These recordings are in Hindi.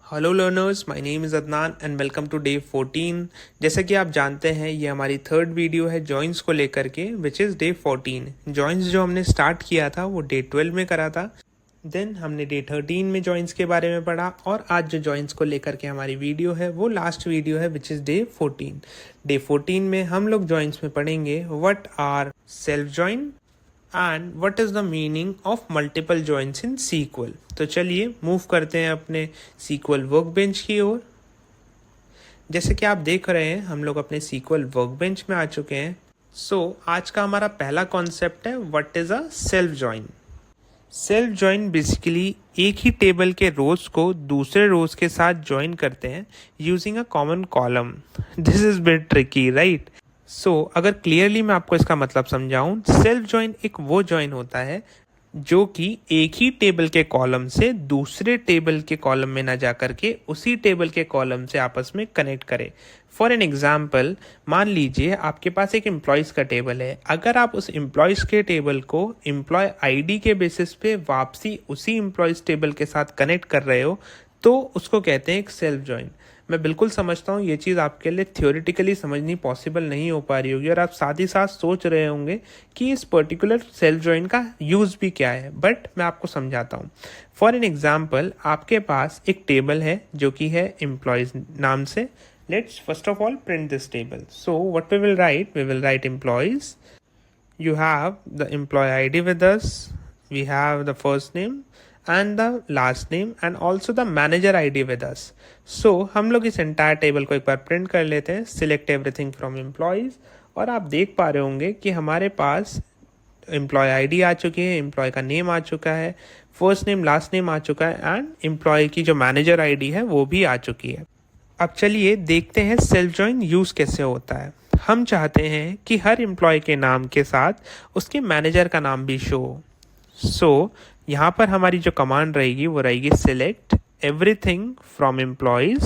Hello learners, my name is Adnan and welcome to day 14। जैसे कि आप जानते हैं ये हमारी थर्ड वीडियो है जॉइंस को लेकर के, विच इज़ डे 14। जॉइंस जो हमने स्टार्ट किया था वो डे 12 में करा था। देन हमने डे 13 में जॉइंस के बारे में पढ़ा और आज जो जॉइंस को लेकर के हमारी वीडियो है वो लास्ट वीडियो है विच इज़ डे 14। डे 14 में हम लोग जॉइंस में पढ़ेंगे what are self join and what is the meaning of multiple joints in sequel. तो चलिए मूव करते हैं अपने सीक्वल वर्कबेंच की ओर। जैसे कि आप देख रहे हैं हम लोग अपने सीक्वल वर्कबेंच में आ चुके हैं। आज का हमारा पहला कॉन्सेप्ट है what is a self join. Self join basically एक ही टेबल के रोज को दूसरे रोज के साथ जॉइन करते हैं using a common column. This is bit tricky, right? अगर क्लियरली मैं आपको इसका मतलब समझाऊं, सेल्फ जॉइन एक वो जॉइन होता है जो कि एक ही टेबल के कॉलम से दूसरे टेबल के कॉलम में ना जा करके उसी टेबल के कॉलम से आपस में कनेक्ट करे। फॉर एन एग्जाम्पल, मान लीजिए आपके पास एक एम्प्लॉयज़ का टेबल है। अगर आप उस एम्प्लॉयज़ के टेबल को एम्प्लॉय आईडी के बेसिस पे वापसी उसी एम्प्लॉयज़ टेबल के साथ कनेक्ट कर रहे हो तो उसको कहते हैं एक सेल्फ जॉइन। मैं बिल्कुल समझता हूँ ये चीज़ आपके लिए थ्योरेटिकली समझनी पॉसिबल नहीं हो पा रही होगी और आप साथ ही साथ सोच रहे होंगे कि इस पर्टिकुलर सेल्फ जॉइन का यूज़ भी क्या है, बट मैं आपको समझाता हूँ। फॉर एन एग्जाम्पल, आपके पास एक टेबल है जो कि है एम्प्लॉयज़ नाम से। Let's first of all print this table. So what we will write employees. You have the employee ID with us, we have the first name and the last name and also the manager ID with us. हम लोग इस entire table को एक बार प्रिंट कर लेते हैं, select everything from employees, और आप देख पा रहे होंगे कि हमारे पास एम्प्लॉय आईडी आ चुकी है, एम्प्लॉय का नेम आ चुका है, फर्स्ट नेम लास्ट नेम आ चुका है एंड एम्प्लॉय की जो मैनेजर आईडी है वो भी आ चुकी है। अब चलिए देखते हैं सेल्फ जॉइन यूज़ कैसे होता है। हम चाहते हैं कि हर एम्प्लॉय के नाम के साथ उसके मैनेजर का नाम भी शो हो। यहाँ पर हमारी जो कमांड रहेगी वो रहेगी select everything from employees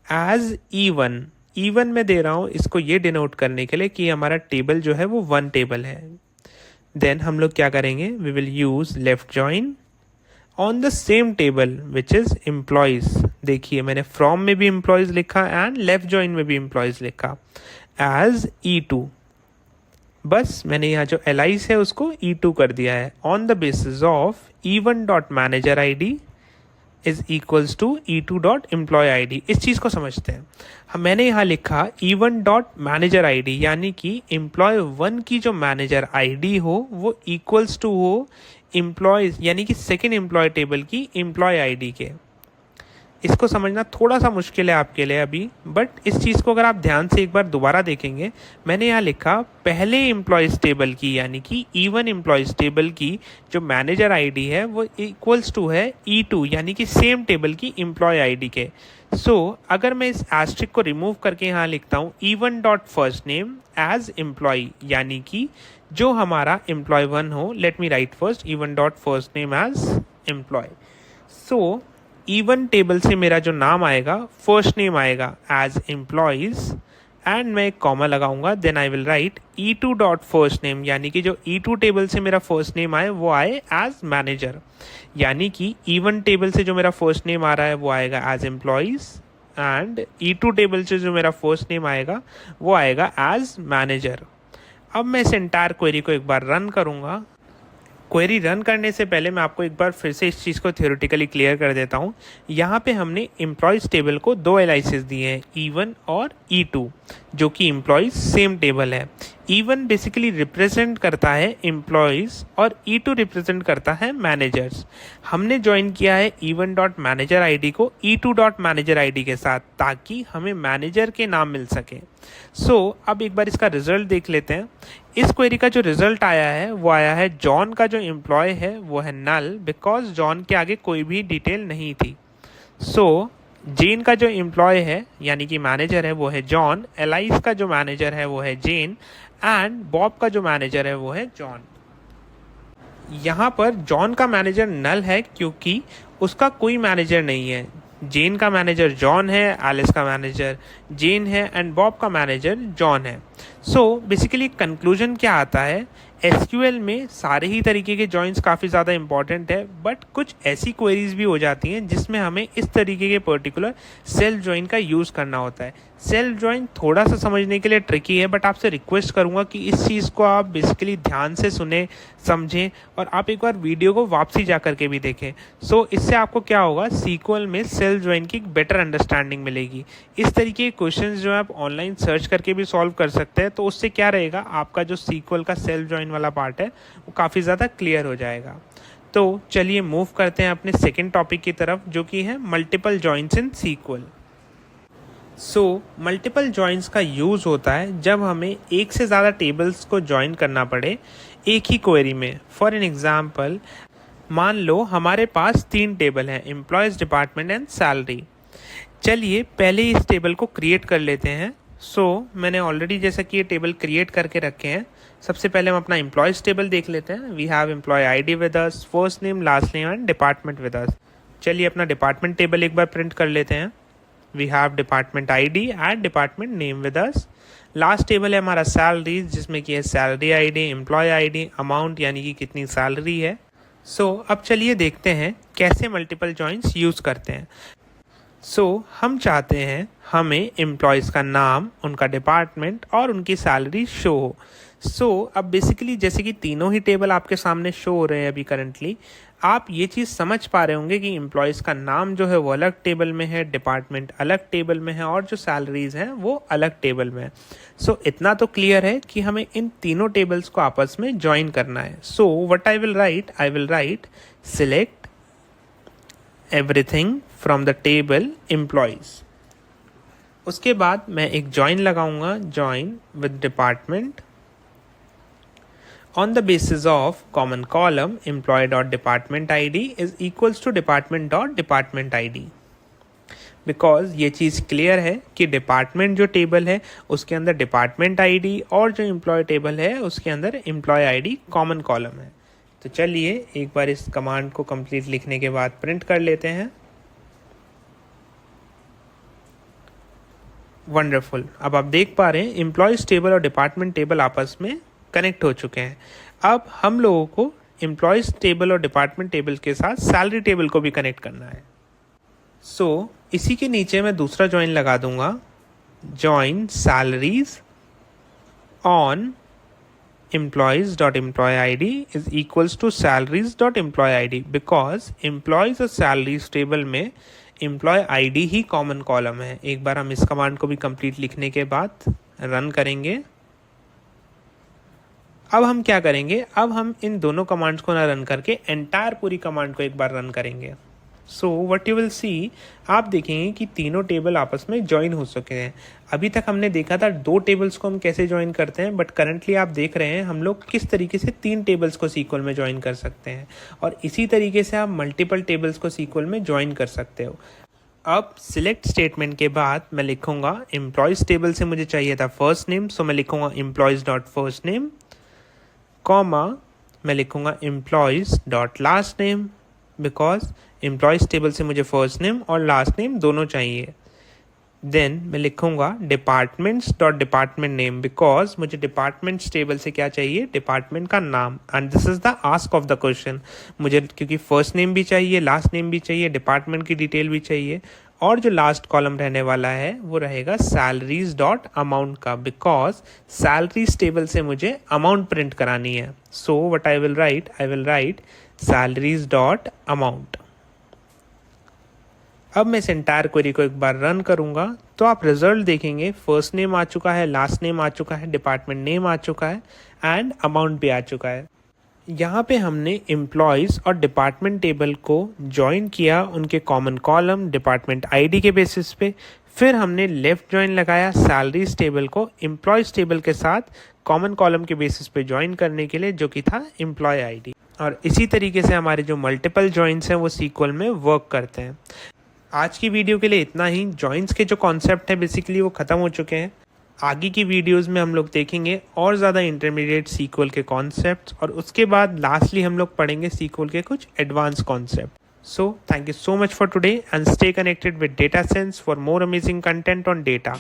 as E1। E1 में दे रहा हूँ इसको ये डिनोट करने के लिए कि हमारा टेबल जो है वो वन टेबल है। देन हम लोग क्या करेंगे, we will use left join on the same table which is employees. देखिए मैंने फ्रॉम में भी एम्प्लॉयज़ लिखा एंड लेफ्ट जॉइन में भी एम्प्लॉयज़ लिखा एज E2। बस मैंने यहाँ जो एलाइस है उसको E2 कर दिया है on the basis of E1 dot manager I D is equals to E2 dot employee I D. इस चीज़ को समझते हैं। मैंने यहाँ लिखा E1 dot manager I D, यानी कि एम्प्लॉय 1 की जो मैनेजर आई डी हो वो इक्वल्स टू हो एम्प्लॉयज़ यानी कि सेकेंड एम्प्लॉय टेबल की एम्प्लॉय आईडी के। इसको समझना थोड़ा सा मुश्किल है आपके लिए अभी, बट इस चीज़ को अगर आप ध्यान से एक बार दोबारा देखेंगे, मैंने यहाँ लिखा पहले एम्प्लॉयज़ टेबल की यानी कि E1 एम्प्लॉयज़ टेबल की जो मैनेजर आईडी है वो इक्वल्स टू है E2 यानी कि सेम टेबल की एम्प्लॉय आईडी के। अगर मैं इस एस्ट्रिक को रिमूव करके यहाँ लिखता हूँ E1 dot first name as employee, यानी कि जो हमारा एम्प्लॉय 1 हो। Let me write first E1 dot first name as employee. E1 table से मेरा जो नाम आएगा फर्स्ट नेम आएगा एज एम्प्लॉयज़ एंड मैं एक कॉमा लगाऊंगा। Then I will write E2 dot first name, यानी कि जो E2 टेबल से मेरा फर्स्ट नेम आए वो आए एज मैनेजर, यानी कि E1 टेबल से जो मेरा फर्स्ट नेम आ रहा है वो आएगा as employees and E2 table से जो मेरा फर्स्ट नेम आएगा वो आएगा एज मैनेजर। अब मैं इस एंटायर क्वेरी को एक बार रन करूँगा। क्वेरी रन करने से पहले मैं आपको एक बार फिर से इस चीज़ को थ्योरेटिकली क्लियर कर देता हूँ। यहाँ पे हमने एम्प्लॉयज़ टेबल को दो एलाइसिस दिए हैं, E1 और E2, जो कि एम्प्लॉयज़ सेम टेबल है। E1 बेसिकली रिप्रेजेंट करता है एम्प्लॉयज़ और E2 रिप्रेजेंट करता है मैनेजर्स। हमने ज्वाइन किया है E1 dot manager I D को E2 dot manager I D के साथ ताकि हमें मैनेजर के नाम मिल सके। अब एक बार इसका रिजल्ट देख लेते हैं। इस क्वेरी का जो रिजल्ट आया है वो आया है जॉन का जो एम्प्लॉय है वो है नल, बिकॉज जॉन के आगे कोई भी डिटेल नहीं थी। जेन का जो एम्प्लॉय है यानी कि मैनेजर है वो है जॉन, एलाइस का जो मैनेजर है वो है जेन एंड बॉब का जो मैनेजर है वो है जॉन। यहाँ पर जॉन का मैनेजर नल है क्योंकि उसका कोई मैनेजर नहीं है। जेन का मैनेजर जॉन है, एलिस का मैनेजर जेन है एंड बॉब का मैनेजर जॉन है। बेसिकली कंक्लूजन क्या आता है, एसक्यूएल में सारे ही तरीके के जॉइंट्स काफ़ी ज़्यादा इंपॉर्टेंट है, बट कुछ ऐसी क्वेरीज भी हो जाती हैं जिसमें हमें इस तरीके के पर्टिकुलर सेल्फ जॉइन का यूज़ करना होता है। सेल्फ जॉइन थोड़ा सा समझने के लिए ट्रिकी है, बट आपसे रिक्वेस्ट करूंगा कि इस चीज़ को आप बेसिकली ध्यान से सुने, समझें और आप एक बार वीडियो को वापसी जा करके भी देखें। सो इससे आपको क्या होगा, सीक्वल में सेल्फ जॉइन की एक बेटर अंडरस्टैंडिंग मिलेगी। इस तरीके के क्वेश्चंस जो आप ऑनलाइन सर्च करके भी सॉल्व कर सकते हैं, तो उससे क्या रहेगा, आपका जो सीक्वल का सेल्फ जॉइन वाला पार्ट है वो काफ़ी ज़्यादा क्लियर हो जाएगा। तो चलिए मूव करते हैं अपने सेकेंड टॉपिक की तरफ, जो कि है multiple joints in sequel. Multiple joints का यूज़ होता है जब हमें एक से ज़्यादा टेबल्स को ज्वाइन करना पड़े एक ही क्वेरी में। फॉर एन एग्जाम्पल, मान लो हमारे पास 3 टेबल हैं, एम्प्लॉयज़, डिपार्टमेंट एंड सैलरी। चलिए पहले इस टेबल को क्रिएट कर लेते हैं। मैंने ऑलरेडी जैसा कि ये टेबल क्रिएट करके रखे हैं। सबसे पहले हम अपना एम्प्लॉयज़ टेबल देख लेते हैं। We have employee ID with us, first name, last name and department with us. चलिए अपना डिपार्टमेंट टेबल एक बार प्रिंट कर लेते हैं। We have department ID and department name with us. Last table है हमारा सैलरीज, जिसमें कि है salary ID, employee ID, amount यानी कि कितनी सैलरी है। अब चलिए देखते हैं कैसे मल्टीपल जॉइंट्स यूज़ करते हैं। हम चाहते हैं हमें एम्प्लॉयज़ का नाम, उनका डिपार्टमेंट और उनकी सैलरी शो हो। अब बेसिकली जैसे कि तीनों ही टेबल आपके सामने शो हो रहे हैं अभी करंटली, आप ये चीज़ समझ पा रहे होंगे कि एम्प्लॉयज़ का नाम जो है वो अलग टेबल में है, डिपार्टमेंट अलग टेबल में है और जो सैलरीज हैं वो अलग टेबल में है। इतना तो क्लियर है कि हमें इन तीनों टेबल्स को आपस में ज्वाइन करना है। What I will right select everything from the table employees. उसके बाद मैं एक ज्वाइन लगाऊंगा, join with department on the basis of common column employee.department id is equals to department.department id। Because ये चीज़ क्लियर है कि डिपार्टमेंट जो टेबल है उसके अंदर डिपार्टमेंट आईडी और जो एम्प्लॉय टेबल है उसके अंदर एम्प्लॉय आईडी कॉमन कॉलम है। तो चलिए एक बार इस कमांड को कंप्लीट लिखने के बाद प्रिंट कर लेते हैं। वंडरफुल। अब आप देख पा रहे हैं एम्प्लॉयज टेबल और डिपार्टमेंट टेबल आपस में कनेक्ट हो चुके हैं। अब हम लोगों को एम्प्लॉयज टेबल और डिपार्टमेंट टेबल के साथ सैलरी टेबल को भी कनेक्ट करना है। इसी के नीचे मैं दूसरा ज्वाइन लगा दूंगा, join salaries on employees.employee id is equals to salaries.employee id because employees और सैलरीज टेबल में एम्प्लॉय आईडी ही कॉमन कॉलम है। एक बार हम इस कमांड को भी कंप्लीट लिखने के बाद रन करेंगे। अब हम क्या करेंगे, अब हम इन दोनों कमांड्स को ना रन करके एंटायर पूरी कमांड को एक बार रन करेंगे। व्हाट यू विल सी, आप देखेंगे कि तीनों टेबल आपस में ज्वाइन हो चुके हैं। अभी तक हमने देखा था 2 टेबल्स को हम कैसे ज्वाइन करते हैं, बट करंटली आप देख रहे हैं हम लोग किस तरीके से 3 टेबल्स को सीक्वल में ज्वाइन कर सकते हैं, और इसी तरीके से आप मल्टीपल टेबल्स को सीक्वल में ज्वाइन कर सकते हो। अब सिलेक्ट स्टेटमेंट के बाद मैं लिखूंगा एम्प्लॉयज टेबल से मुझे चाहिए था फर्स्ट नेम, मैं लिखूंगा employees dot first name, comma मैं लिखूंगा employees dot last name, because employees table से मुझे फर्स्ट नेम और लास्ट नेम दोनों चाहिए। देन मैं लिखूंगा departments dot department name, because मुझे डिपार्टमेंट्स टेबल से क्या चाहिए, डिपार्टमेंट का नाम। And this is the ask of the question, मुझे क्योंकि फर्स्ट नेम भी चाहिए, लास्ट नेम भी चाहिए, डिपार्टमेंट की डिटेल भी चाहिए, और जो लास्ट कॉलम रहने वाला है वो रहेगा सैलरीज डॉट अमाउंट का, बिकॉज सैलरीज टेबल से मुझे अमाउंट प्रिंट करानी है। What I will right salaries dot amount. अब मैं इस एंटायर क्वेरी को एक बार रन करूंगा तो आप रिजल्ट देखेंगे, फर्स्ट नेम आ चुका है, लास्ट नेम आ चुका है, डिपार्टमेंट नेम आ चुका है एंड अमाउंट भी आ चुका है। यहाँ पे हमने एम्प्लॉयज़ और डिपार्टमेंट टेबल को ज्वाइन किया उनके कॉमन कॉलम डिपार्टमेंट आईडी के बेसिस पे, फिर हमने लेफ्ट ज्वाइन लगाया सैलरीज टेबल को एम्प्लॉयज़ टेबल के साथ कॉमन कॉलम के बेसिस पे ज्वाइन करने के लिए, जो कि था एम्प्लॉय आईडी। और इसी तरीके से हमारे जो मल्टीपल ज्वाइंट्स हैं वो सीक्वल में वर्क करते हैं। आज की वीडियो के लिए इतना ही। जॉइंट्स के जो कॉन्सेप्ट है बेसिकली वो ख़त्म हो चुके हैं। आगे की वीडियोस में हम लोग देखेंगे और ज़्यादा इंटरमीडिएट सीक्वल के कॉन्सेप्ट्स, और उसके बाद लास्टली हम लोग पढ़ेंगे सीक्वल के कुछ advance concept. So thank you so much for today and stay connected with data sense for more amazing content on data.